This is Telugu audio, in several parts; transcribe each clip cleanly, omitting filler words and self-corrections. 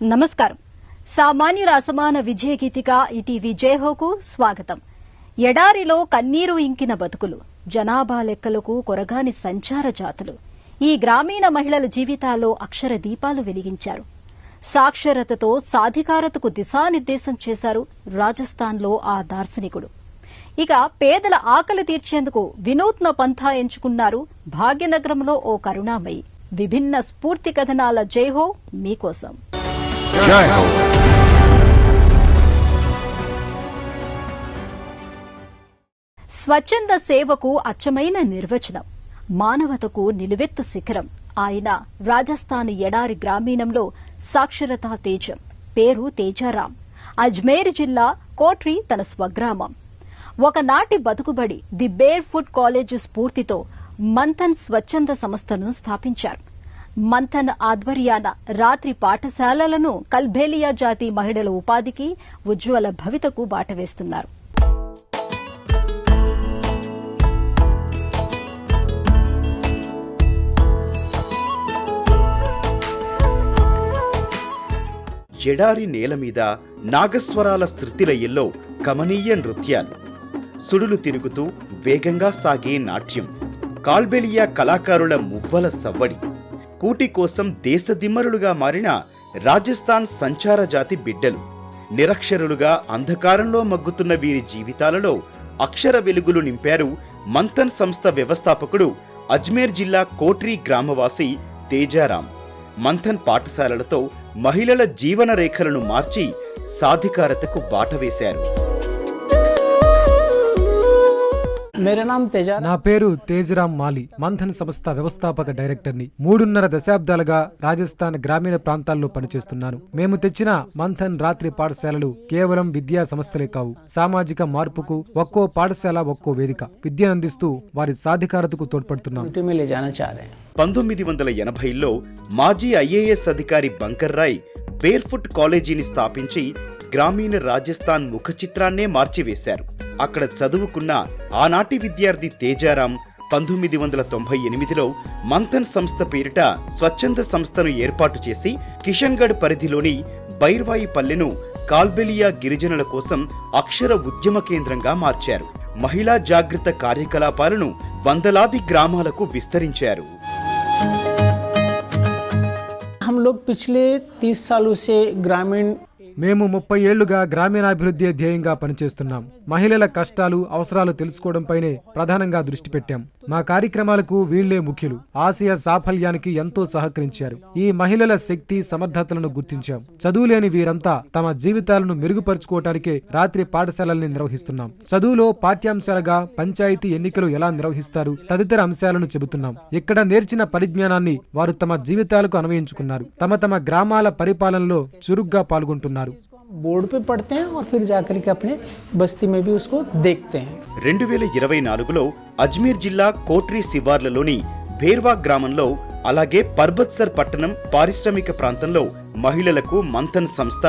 నమస్కారం. సామాన్యుల అసమాన విజయ గీతిక ఈటీవీ జయహోకు స్వాగతం. ఎడారిలో కన్నీరు ఇంకిన బతుకులు, జనాభా లెక్కలకు కొరగాని సంచార జాతులు ఈ గ్రామీణ మహిళల జీవితాల్లో అక్షర దీపాలు వెలిగించారు. సాక్షరతతో సాధికారతకు దిశానిర్దేశం చేశారు రాజస్థాన్లో ఆ దార్శనికుడు. ఇక పేదల ఆకలి తీర్చేందుకు వినూత్న పంథా ఎంచుకున్నారు భాగ్యనగరంలో ఓ కరుణామయి. విభిన్న స్ఫూర్తి కథనాల జైహో మీకోసం. స్వచ్ఛంద సేవకు అచ్చమైన నిర్వచనం, మానవతకు నిలువెత్తు శిఖరం. ఆయన రాజస్థాన్ ఎడారి గ్రామీణంలో సాక్షరతా తేజం. పేరు తేజారాం. అజ్మేర్ జిల్లా కోట్రి తన స్వగ్రామం. ఒకనాటి బతుకుబడి ది బేర్ ఫుట్ కాలేజ్ స్ఫూర్తితో మంథన్ స్వచ్ఛంద సంస్థను స్థాపించారు. మంథన్ ఆధ్వర్యాన రాత్రి పాఠశాలలను కల్బేలియా జాతి మహిళల ఉపాధికి, ఉజ్వల భవితకు బాటవేస్తున్నారు. ఎడారి నేల మీద నాగస్వరాల శృతిలయల్లో కమనీయ నృత్యాలు, సుడులు తిరుగుతూ వేగంగా సాగే నాట్యం, కాల్బేలియా కళాకారుల మువ్వల సవ్వడి, కూటి కోసం దేశదిమ్మరులుగా మారిన రాజస్థాన్ సంచార జాతి బిడ్డలు, నిరక్షరులుగా అంధకారంలో మగ్గుతున్న వీరి జీవితాలలో అక్షర వెలుగులు నింపారు మంథన్ సంస్థ వ్యవస్థాపకుడు అజ్మేర్ జిల్లా కోట్రి గ్రామవాసి తేజారాం. మంథన్ పాఠశాలలతో మహిళల జీవన రేఖలను మార్చి సాధికారతకు బాట వేశారు. నా పేరు తేజరాం మాలి. మంథన్ సంస్థ వ్యవస్థాపక డైరెక్టర్ని. 3.5 దశాబ్దాలుగా రాజస్థాన్ గ్రామీణ ప్రాంతాల్లో పనిచేస్తున్నాను. మేము తెచ్చిన మంథన్ రాత్రి పాఠశాలలు కేవలం విద్యా సంస్థలే కావు, సామాజిక మార్పుకు ఒక్కో పాఠశాల ఒక్కో వేదిక. విద్యనందిస్తూ వారి సాధికారతకు తోడ్పడుతున్నాం. 1980లో మాజీ ఐఏఎస్ అధికారి బంకర్ రాయ్ బేర్ఫుట్ కాలేజీని స్థాపించి గ్రామీణ రాజస్థాన్ ముఖ చిత్రాన్నే మార్చివేశారు. అక్కడ చదువుకున్న ఆనాటి విద్యార్థి తేజారాం 1998లో మంథన్ సంస్థ పేరిట స్వచ్ఛంద సంస్థను ఏర్పాటు చేసి కిషన్గఢ్ పరిధిలోని బైర్వాయి పల్లెను కాల్బేలియా గిరిజనుల కోసం అక్షర ఉద్యమ కేంద్రంగా మార్చారు. మహిళా జాగృత కార్యకలాపాలను వందలాది గ్రామాలకు విస్తరించారు. మేము 30 ఏళ్లుగా గ్రామీణాభివృద్ధి ధ్యేయంగా పనిచేస్తున్నాం. మహిళల కష్టాలు, అవసరాలు తెలుసుకోవడంపైనే ప్రధానంగా దృష్టి పెట్టాం. మా కార్యక్రమాలకు వీళ్లే ముఖ్యులు. ఆశయ సాఫల్యానికి ఎంతో సహకరించారు. ఈ మహిళల శక్తి, సమర్థతలను గుర్తించాం. చదువులేని వీరంతా తమ జీవితాలను మెరుగుపరుచుకోవటానికే రాత్రి పాఠశాలల్ని నిర్వహిస్తున్నాం. చదువులో పాఠ్యాంశాలుగా పంచాయతీ ఎన్నికలు ఎలా నిర్వహిస్తారు తదితర అంశాలను చెబుతున్నాం. ఇక్కడ నేర్చిన పరిజ్ఞానాన్ని వారు తమ జీవితాలకు అన్వయించుకున్నారు. తమ గ్రామాల పరిపాలనలో చురుగ్గా పాల్గొంటున్నారు. बोर्ड पे पढ़ते हैं और फिर जाकर के अपने बस्ती में भी उसको देखते हैं. 2024లో అజ్మీర్ జిల్లా కోట్రి శివార్లలోని భేర్వా గ్రామంలో, అలాగే పర్బత్సర్ పట్టణం పారిశ్రామిక ప్రాంతంలో మహిళలకు మంథన్ సంస్థ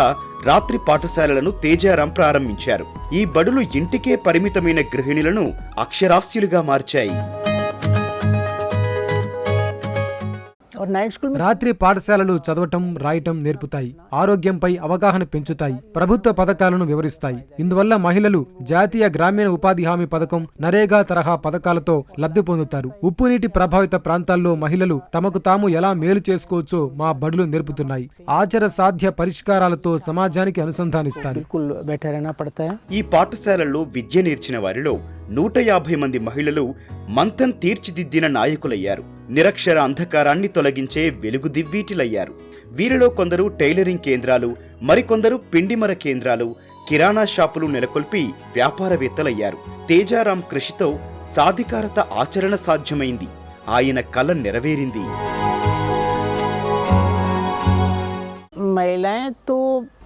రాత్రి పాఠశాలలను తేజారాం ప్రారంభించారు. ఈ బడులు ఇంటికే పరిమితమైన గృహిణులను అక్షరాస్యులుగా మార్చాయి. రాత్రి పాఠశాలలు చదవటం, రాయటం నేర్పుతాయి. ఆరోగ్యంపై అవగాహన పెంచుతాయి. ప్రభుత్వ పథకాలను వివరిస్తాయి. ఇందువల్ల మహిళలు జాతీయ గ్రామీణ ఉపాధి హామీ పథకం, నరేగా తరహా పథకాలతో లబ్ధి పొందుతారు. ఉప్పునీటి ప్రభావిత ప్రాంతాల్లో మహిళలు తమకు తాము ఎలా మేలు చేసుకోవచ్చో మా బడులు నేర్పుతున్నాయి. ఆచర సాధ్య పరిష్కారాలతో సమాజానికి అనుసంధానిస్తారు. ఈ పాఠశాలల్లో విద్య నేర్చిన వారిలో 150 మంది మహిళలు మంథన్ తీర్చిదిద్దిన నాయకులయ్యారు. నిరక్షర అంధకారాన్ని తొలగించే వెలుగు దివ్వీటిలయ్యారు. వీరిలో కొందరు టైలరింగ్ కేంద్రాలు, మరికొందరు పిండిమర కేంద్రాలు, కిరాణా షాపులు నెలకొల్పి వ్యాపారవేత్తలయ్యారు. తేజారాం కృషితో సాధికారత ఆచరణ సాధ్యమైంది. ఆయన కల నెరవేరింది. महिलाएं तो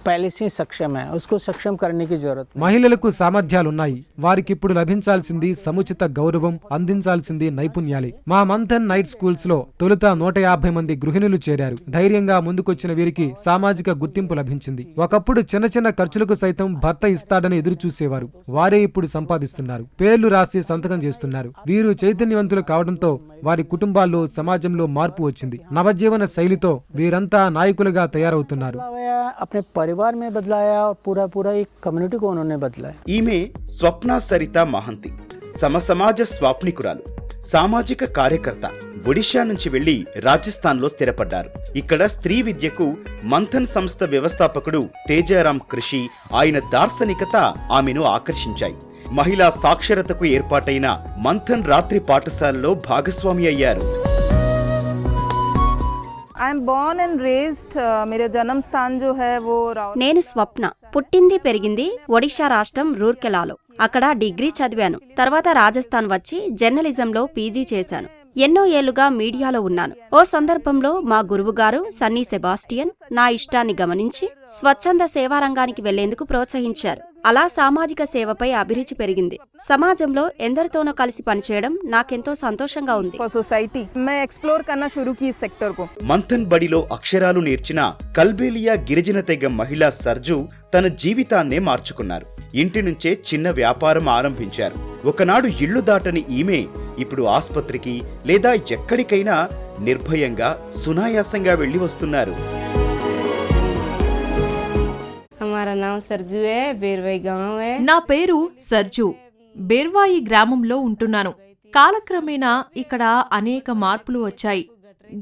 पहले से ही सक्षम है, उसको सक्षम करने की जरूरत नहीं। మహిళలకు సామర్థ్యాలున్నాయి. వారికిప్పుడు లభించాల్సింది సముచిత గౌరవం, అందించాల్సింది నైపుణ్యాలే. మా మంథన్ నైట్ స్కూల్స్ లో తొలుత 150 మంది గృహిణులు చేరారు. ధైర్యంగా ముందుకొచ్చిన వీరికి సామాజిక గుర్తింపు లభించింది. ఒకప్పుడు చిన్న చిన్న ఖర్చులకు సైతం భర్త ఇస్తాడని ఎదురు చూసేవారు. వారే ఇప్పుడు సంపాదిస్తున్నారు. పేర్లు రాసి సంతకం చేస్తున్నారు. వీరు చైతన్యవంతులు కావడంతో వారి కుటుంబాల్లో, సమాజంలో మార్పు వచ్చింది. నవజీవన శైలితో వీరంతా నాయకులుగా తయారవుతున్నారు. अपने परिवार में बदलाया और पूरा एक कम्युनिटी को उन्होंने बदला है। ఈమె స్వప్న సరిత మహంతి సమసమాజ స్వాప్నికురాలు, సామాజిక కార్యకర్త. ఒడిషా నుంచి వెళ్లి రాజస్థాన్లో స్థిరపడ్డారు. ఇక్కడ స్త్రీ విద్యకు మంథన్ సంస్థ వ్యవస్థాపకుడు తేజారాం కృషి, ఆయన దార్శనికత ఆమెను ఆకర్షించాయి. మహిళా సాక్షరతకు ఏర్పాటైన మంథన్ రాత్రి పాఠశాలలో భాగస్వామి అయ్యారు. I am born and raised, मेरा जन्म स्थान जो है वो నేను స్వప్న. పుట్టింది పెరిగింది ఒడిషా రాష్ట్రం రూర్కెలాలో. అక్కడ డిగ్రీ చదివాను. తర్వాత రాజస్థాన్ వచ్చి జర్నలిజంలో పీజీ చేశాను. ఎన్నో ఏళ్లుగా మీడియాలో ఉన్నాను. ఓ సందర్భంలో మా గురువుగారు సన్నీ సెబాస్టియన్ నా ఇష్టాన్ని గమనించి స్వచ్ఛంద సేవారంగానికి వెళ్లేందుకు ప్రోత్సహించారు. అలా సామాజిక సేవపై అభిరుచి పెరిగింది. సమాజంలో ఎందరితోనో కలిసి పనిచేయడం నాకెంతో సంతోషంగా ఉంది. फॉर सोसाइटी मैं एक्सप्लोर करना शुरू की इस सेक्टर को। మంథన్ బడిలో అక్షరాలు నేర్చిన కల్బేలియా గిరిజన తెగ మహిళా సర్జు తన జీవితాన్నే మార్చుకున్నారు. ఇంటి నుంచే చిన్న వ్యాపారం ఆరంభించారు. ఒకనాడు ఇళ్లు దాటని ఈమె ఇప్పుడు ఆస్పత్రికి లేదా ఎక్కడికైనా నిర్భయంగా, సునాయాసంగా వెళ్లి వస్తున్నారు. నా పేరు సర్జు. బేర్వాయి గ్రామంలో ఉంటున్నాను. కాలక్రమేణా ఇక్కడ అనేక మార్పులు వచ్చాయి.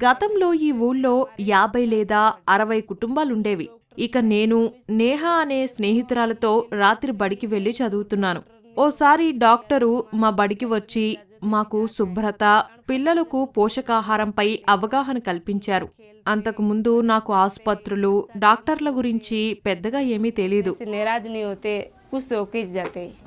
గతంలో ఈ ఊళ్ళో 50 లేదా 60 కుటుంబాలుండేవి. ఇక నేను నేహా అనే స్నేహితురాలతో రాత్రి బడికి వెళ్లి చదువుతున్నాను. ఓసారి డాక్టరు మా బడికి వచ్చి మాకు శుభ్రత, పిల్లలకు పోషకాహారంపై అవగాహన కల్పించారు. అంతకుముందు నాకు ఆసుపత్రులు, డాక్టర్ల గురించి పెద్దగా ఏమీ తెలీదు.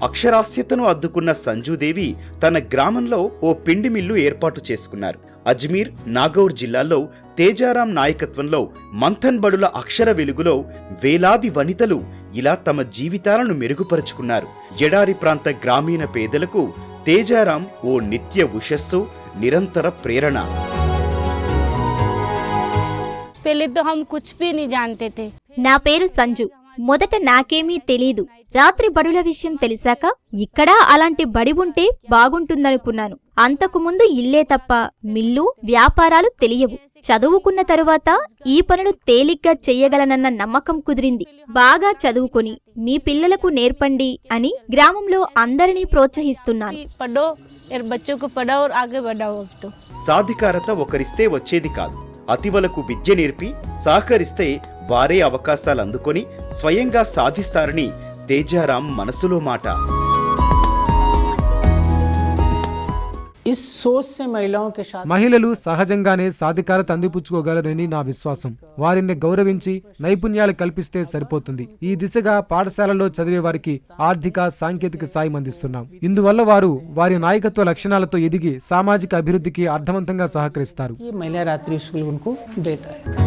అక్షరాస్యతను అద్దుకున్న సంజుదేవి తన గ్రామంలో ఓ పిండి మిల్లు ఏర్పాటు చేసుకున్నారు. అజ్మీర్, నాగౌర్ జిల్లాల్లో తేజారాం నాయకత్వంలో మంథన్ బడుల అక్షర వెలుగులో వేలాది వనితలు ఇలా తమ జీవితాలను మెరుగుపరుచుకున్నారు. ఎడారి ప్రాంత గ్రామీణ పేదలకు తేజారాం ఓ నిత్య ఉషస్సు, నిరంతర ప్రేరణ. నా పేరు సంజు. మొదట నాకేమీ తెలీదు. రాత్రి బడుల విషయం తెలిసాక ఇక్కడ అలాంటి బడి ఉంటే బాగుంటుందనుకున్నాను. అంతకుముందు ఇల్లే తప్ప మిల్లు, వ్యాపారాలు తెలియవు. చదువుకున్న తరువాత ఈ పనులు తేలిగ్గా చెయ్యగలనన్న నమ్మకం కుదిరింది. బాగా చదువుకొని మీ పిల్లలకు నేర్పండి అని గ్రామంలో అందరినీ ప్రోత్సహిస్తున్నాను. సాధికారత ఒకరిస్తే వచ్చేది కాదు. అతివలకు విద్య నేర్పి సహకరిస్తే వారే అవకాశాలు అందుకొని స్వయంగా సాధిస్తారని తేజారాం మనసులో మాట. इस सोच से महिलाओं के साथ మహిళలు సహజంగానే సాధికారత అందిపుచ్చుకోగలరని నా విశ్వాసం. వారిని గౌరవించి నైపుణ్యాలు కల్పిస్తే సరిపోతుంది. ఈ దిశగా పాఠశాలలో చదివే వారికి ఆర్థిక, సాంకేతిక సాయం అందిస్తున్నాం. ఇందువల్ల వారు వారి నాయకత్వ లక్షణాలతో ఎదిగి సామాజిక అభివృద్ధికి అర్థవంతంగా సహకరిస్తారు. ये महिला रात्रि स्कूल उनको देता है।